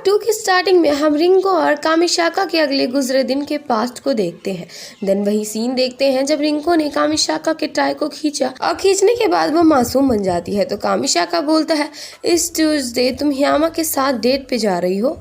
Part 2 की starting में हम रिंको और कामिशाका के अगले गुजरे दिन के पास्ट को देखते हैं। देन वही सीन देखते हैं जब रिंको ने कामिशाका के टाई को खींचा और खींचने के बाद वो मासूम बन जाती है। तो कामिशाका बोलता है, इस ट्यूसडे तुम हियामा के साथ डेट पे जा रही हो,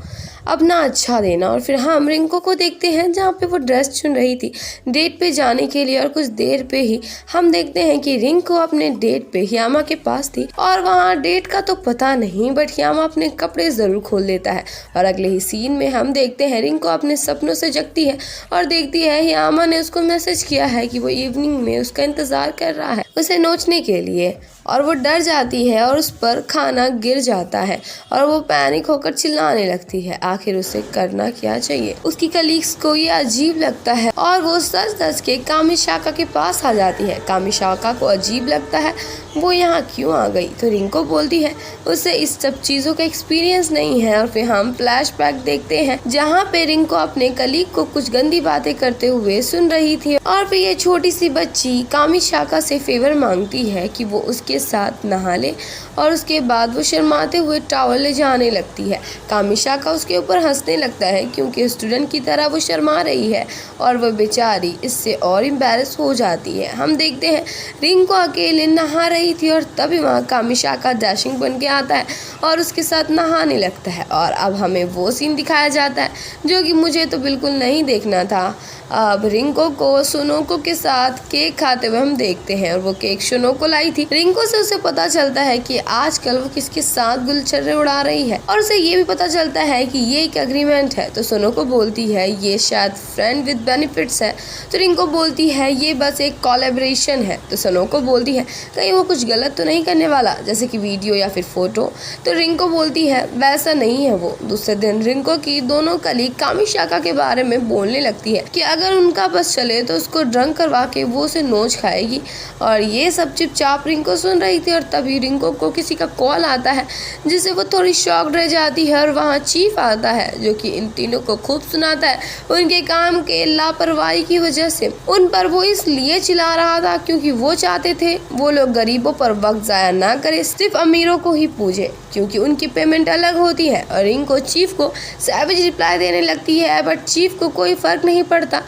अपना अच्छा देना। और फिर हम रिंको को देखते हैं जहाँ पे वो ड्रेस चुन रही थी डेट पे जाने के लिए, और कुछ देर पे ही हम देखते हैं कि रिंको अपने डेट पे हियामा के पास थी और वहाँ डेट का तो पता नहीं, बट हियामा अपने कपड़े जरूर खोल लेता है। और अगले ही सीन में हम देखते हैं रिंको अपने सपनों से जगती है और देखती है हियामा ने उसको मैसेज किया है कि वो इवनिंग में उसका इंतजार कर रहा है उसे नोचने के लिए, और वो डर जाती है और उस पर खाना गिर जाता है और वो पैनिक होकर चिल्लाने लगती है। आखिर उसे करना क्या चाहिए? उसकी कलीग्स को ये अजीब लगता है और वो सच के कामिशाका के पास आ जाती है। कामिशाका को अजीब लगता है वो यहाँ क्यों आ गई, तो रिंको बोलती है उसे इस सब चीजों का एक्सपीरियंस नहीं है। और फिर हम फ्लैशबैक देखते हैं जहाँ पे रिंको अपने कलीग को कुछ गंदी बातें करते हुए सुन रही थी, और फिर ये छोटी सी बच्ची कामिशाका से फेवर मांगती है कि वो उसके साथ नहा ले, और उसके बाद वो शर्माते हुए टॉवल ले जाने लगती है। कामिशाका उसके ऊपर हंसने लगता है क्योंकि स्टूडेंट की तरह वो शर्मा रही है और वो बेचारी इससे और एम्बैरेस हो जाती है। हम देखते हैं रिंको अकेले नहा रही थी और तभी वहाँ कामिशाका डैशिंग बन के आता है और उसके साथ नहाने लगता है। और अब हमें वो सीन दिखाया जाता है जो कि मुझे तो बिल्कुल नहीं देखना था। अब रिंको को सुनोको के साथ केक खाते हुए हम देखते हैं और वो केक सुनोको लाई थी। रिंको से उसे पता चलता है कि आजकल वो किसके साथ गुलछर्रे उड़ा रही है, और उसे ये भी पता चलता है कि ये एक एग्रीमेंट है। तो सुनोको बोलती है ये शायद फ्रेंड विद बेनिफिट्स है, तो रिंको बोलती है ये बस एक कोलैबोरेशन है। तो सुनोको बोलती है कहीं वो कुछ गलत तो नहीं करने वाला, जैसे कि वीडियो या फिर फोटो। तो रिंको बोलती है वैसा नहीं है वो। दूसरे दिन रिंको की दोनों कलीग कामिशाका के बारे में बोलने लगती है कि अगर उनका बस चले तो उसको ड्रंक करवा के वो उसे नोच खाएगी, और ये सब चुपचाप रिंको सुन रही थी। और तभी रिंको को किसी का कॉल आता है जिससे वो थोड़ी शॉक्ड रह जाती है, और वहाँ चीफ आता है जो कि इन तीनों को खूब सुनाता है उनके काम के लापरवाही की वजह से। उन पर वो इसलिए चिल्ला रहा था क्योंकि वो चाहते थे वो लोग गरीबों पर वक्त जाया ना करे, सिर्फ अमीरों को ही पूजे क्योंकि उनकी पेमेंट अलग होती है। और रिंको चीफ को सैवेज रिप्लाई देने लगती है, बट चीफ को कोई फर्क नहीं पड़ता,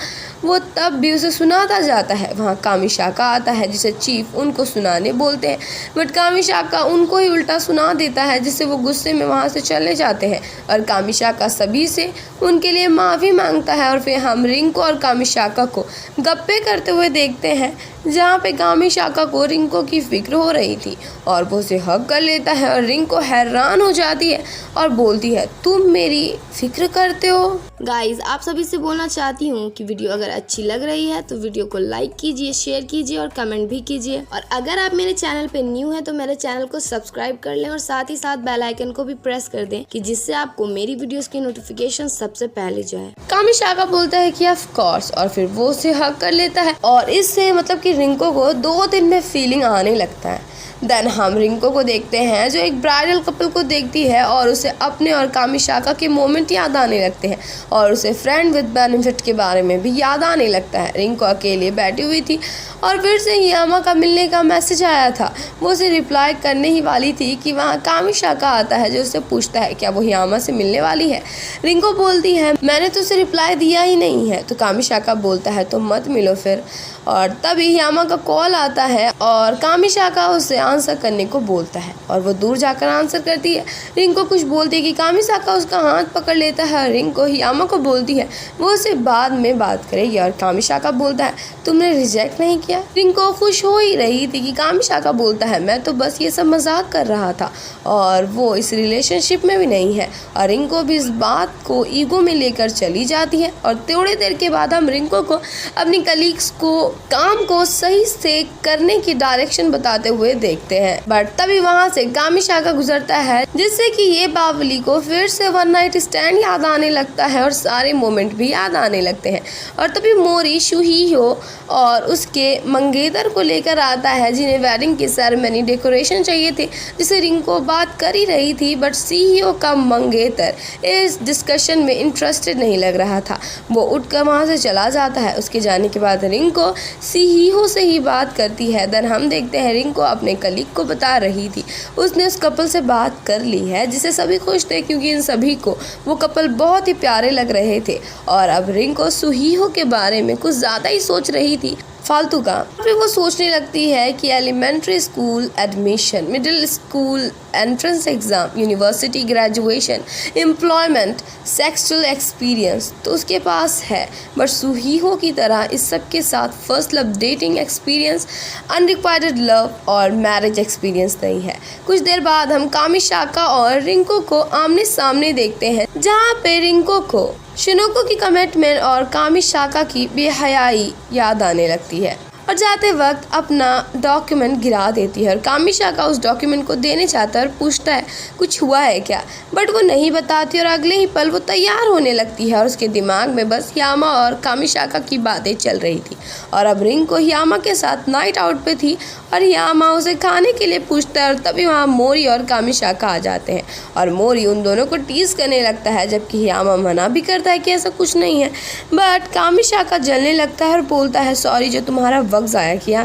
वो तब भी उसे सुनाता जाता है। वहाँ कामिशाका आता है जिसे चीफ उनको सुनाने बोलते हैं, बट कामिशाका उनको ही उल्टा सुना देता है जिससे वो गुस्से में वहाँ से चले जाते हैं। और कामिशाका सभी से उनके लिए माफ़ी मांगता है। और फिर हम रिंको और कामिशाका को गप्पे करते हुए देखते हैं जहाँ पे कामिशाका को रिंको की फिक्र हो रही थी और वो उसे हक कर लेता है, और रिंको हैरान हो जाती है और बोलती है तुम मेरी फिक्र करते हो। गाइज आप सभी से बोलना चाहती हूँ कि वीडियो अगर अच्छी लग रही है तो वीडियो को लाइक कीजिए, शेयर कीजिए और कमेंट भी कीजिए। और अगर आप मेरे चैनल पे न्यू हैं तो मेरे चैनल को सब्सक्राइब कर लें और साथ ही साथ बेल आइकन को भी प्रेस कर दें कि जिससे आपको मेरी वीडियोस की नोटिफिकेशन सबसे पहले जाए। कामिशाका बोलता है कि ऑफ कोर्स, और फिर वो उसे हक कर लेता है, और इससे मतलब कि रिंको को 2 दिन में फीलिंग आने लगता है। देन हम रिंको को देखते हैं जो एक ब्राइडल कपल को देखती है और उसे अपने और कामिशाका के मोमेंट याद आने लगते हैं, और उसे फ्रेंड विद बेनिफिट के बारे में भी याद आने लगता है। रिंको अकेले बैठी हुई थी और फिर से हियामा का मिलने का मैसेज आया था। वो उसे रिप्लाई करने ही वाली थी कि वहाँ कामिशाका आता है जो उससे पूछता है क्या वो हियामा से मिलने वाली है। रिंको बोलती है मैंने तो उसे रिप्लाई दिया ही नहीं है। तो कामिशाका बोलता है तो मत मिलो फिर। और तभी हियामा का कॉल आता है और कामिशाका उसे आंसर करने को बोलता है और वो दूर जाकर आंसर करती है। रिंको कुछ बोलती है कि कामिशाका उसका हाथ पकड़ लेता है। रिंको हियामा को बोलती है वो उसे बाद में बात करेगी, और कामिशाका बोलता है तुमने रिजेक्ट नहीं किया। रिंको खुश हो ही रही थी कि कामिशाका बोलता है मैं तो बस ये सब मजाक कर रहा था, और वो इस रिलेशनशिप में भी नहीं है। और रिंको भी इस बात को ईगो में लेकर चली जाती है। और थोड़ी देर के बाद हम रिंको को अपनी कलीग्स को काम को सही से करने की डायरेक्शन बताते हुए देखते हैं, बट तभी वहाँ से कामिशाका गुजरता है जिससे कि ये बावली को फिर से वन नाइट स्टैंड याद आने लगता है और सारे मोमेंट भी याद आने लगते हैं। और तभी मोरी शुहीहो और उसके मंगेतर को लेकर आता है जिन्हें वेडिंग की सेरेमनी डेकोरेशन चाहिए थे, जिसे रिंको बात कर ही रही थी, बट सीईओ का मंगेतर इस डिस्कशन में इंटरेस्टेड नहीं लग रहा था। वो उठकर वहाँ से चला जाता है। उसके जाने के बाद रिंको सीईओ से ही बात करती है। देन हम देखते हैं रिंको अपने कलीग को बता रही थी उसने उस कपल से बात कर ली है जिसे सभी खुश थे क्योंकि इन सभी को वो कपल बहुत ही प्यारे लग रहे थे। और अब रिंको सुहीहो के बारे में कुछ ज़्यादा ही सोच रही थी, फालतू का। फिर वो सोचने लगती है कि elementary school admission, middle school entrance exam, university graduation, employment, sexual experience तो उसके पास है, बट सुहीहो की तरह इस सब के साथ first love, dating experience, unrequited love और मैरिज एक्सपीरियंस नहीं है। कुछ देर बाद हम कामिशाका और रिंको को आमने सामने देखते हैं, जहाँ पे रिंको को शिनुको की कमिटमेंट और कामिशाका की बेहयाई याद आने लगती है और जाते वक्त अपना डॉक्यूमेंट गिरा देती है। और कामिशाका उस डॉक्यूमेंट को देने चाहता है और पूछता है कुछ हुआ है क्या, बट वो नहीं बताती और अगले ही पल वो तैयार होने लगती है और उसके दिमाग में बस यामा और कामिशाका की बातें चल रही थी। और अब रिंको यामा के साथ नाइट आउट पे थी और यामा उसे खाने के लिए पूछता है और तभी वहाँ मोरी और कामिशाका आ जाते हैं और मोरी उन दोनों को टीज करने लगता है, जबकि यामा मना भी करता है कि ऐसा कुछ नहीं है। बट कामिशाका जलने लगता है और बोलता है सॉरी जो तुम्हारा वक्त ज़ाया किया।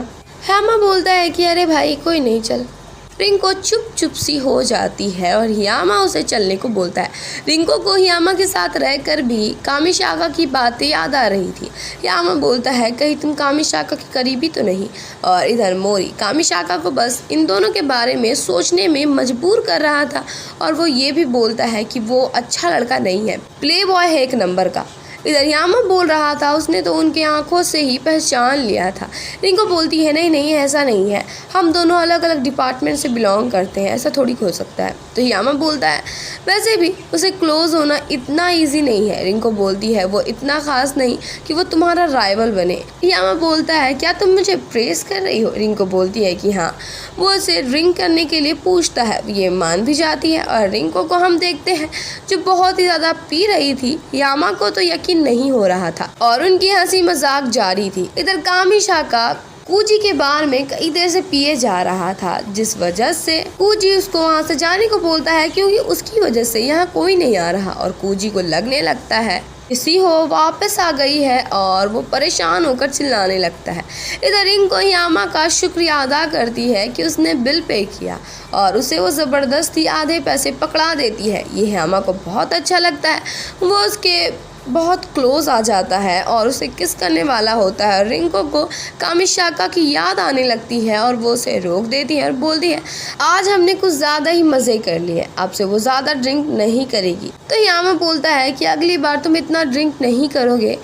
यामा बोलता है कि अरे भाई कोई नहीं, चल। रिंको चुप सी हो जाती है और यामा उसे चलने को बोलता है। रिंको को यामा के साथ रहकर भी कामिशाका की बातें याद आ रही थी। यामा बोलता है कहीं तुम कामिशाका की करीबी तो नहीं। और इधर मोरी कामिशाका को बस इन दोनों के बारे में सोचने में मजबूर कर रहा था और वो ये भी बोलता है कि वो अच्छा लड़का नहीं है, प्ले बॉय है एक नंबर का। इधर यामा बोल रहा था उसने तो उनकी आंखों से ही पहचान लिया था। रिंको बोलती है नहीं ऐसा नहीं है, हम दोनों अलग अलग डिपार्टमेंट से बिलोंग करते हैं, ऐसा थोड़ी हो सकता है। तो यामा बोलता है वैसे भी उसे क्लोज होना इतना इजी नहीं है। रिंको बोलती है वो इतना खास नहीं कि वो तुम्हारा राइवल बने। यामा बोलता है क्या तुम मुझे प्रेस कर रही हो। रिंको बोलती है कि हाँ। वो उसे ड्रिंक करने के लिए पूछता है, ये मान भी जाती है और रिंको को हम देखते हैं जो बहुत ही ज़्यादा पी रही थी। यामा को तो यकीन नहीं हो रहा था और उनकी हंसी मजाक जारी थी। इधर कामिशाका कूजी के बार में कई देर से पिए जा रहा था, जिस वजह से कूजी उसको वहाँ से जाने को बोलता है क्योंकि उसकी वजह से यहाँ कोई नहीं आ रहा। और कूजी को लगने लगता है किसी हो वापस आ गई है और वो परेशान होकर चिल्लाने लगता है। इधर रिंको यामा का शुक्रिया अदा करती है कि उसने बिल पे किया और उसे वो ज़बरदस्ती आधे पैसे पकड़ा देती है। ये यामा को बहुत अच्छा लगता है, वो उसके बहुत क्लोज आ जाता है और उसे किस करने वाला होता है। रिंको को कामिशाका की याद आने लगती है और वो उसे रोक देती है और बोलती है आज हमने कुछ ज़्यादा ही मज़े कर लिए, अब से वो ज़्यादा ड्रिंक नहीं करेगी। तो यामा बोलता है कि अगली बार तुम इतना ड्रिंक नहीं करोगे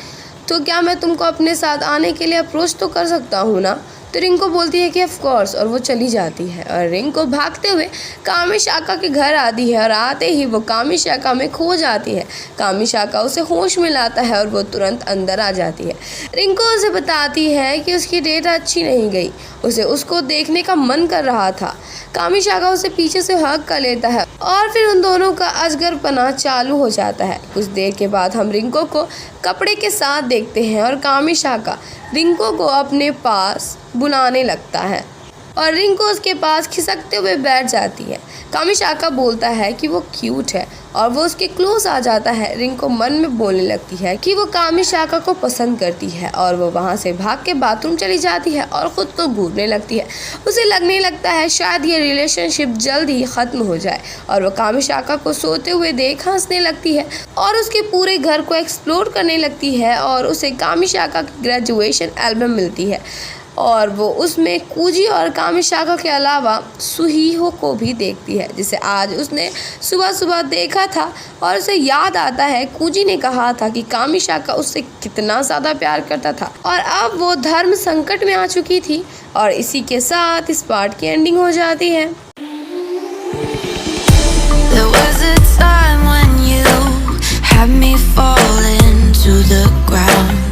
तो क्या मैं तुमको अपने साथ आने के लिए अप्रोच तो कर सकता हूँ ना। तो रिंको बोलती है कि ऑफ कोर्स और वो चली जाती है। और रिंको भागते हुए कामिशाका के घर आती है और आते ही वो कामिशाका में खो जाती है। कामिशाका उसे होश में लाता है और वो तुरंत अंदर आ जाती है। रिंको उसे बताती है कि उसकी डेट अच्छी नहीं गई, उसे उसको देखने का मन कर रहा था। कामिशाका उसे पीछे से हग कर लेता है और फिर उन दोनों का अजगरपना चालू हो जाता है। कुछ देर के बाद हम रिंको को कपड़े के साथ देखते हैं और कामिशाका रिंको को अपने पास बुलाने लगता है और रिंको उसके पास खिसकते हुए बैठ जाती है। कामिशाका बोलता है कि वो क्यूट है और वो उसके क्लोज आ जाता है। रिंको मन में बोलने लगती है कि वो कामिशाका को पसंद करती है और वो वहाँ से भाग के बाथरूम चली जाती है और ख़ुद को घूरने लगती है। उसे लगने लगता है शायद ये रिलेशनशिप जल्द ही ख़त्म हो जाए और वो कामिशाका को सोते हुए देख हंसने लगती है और उसके पूरे घर को एक्सप्लोर करने लगती है और उसे कामिशाका की ग्रेजुएशन एल्बम मिलती है और वो उसमें कूजी और कामिशाका के अलावा सुहीहो को भी देखती है, जिसे आज उसने सुबह सुबह देखा था। और उसे याद आता है कूजी ने कहा था कि कामिशाका उससे कितना ज़्यादा प्यार करता था और अब वो धर्म संकट में आ चुकी थी। और इसी के साथ इस पार्ट की एंडिंग हो जाती है। There was a time when you had me falling to the ground.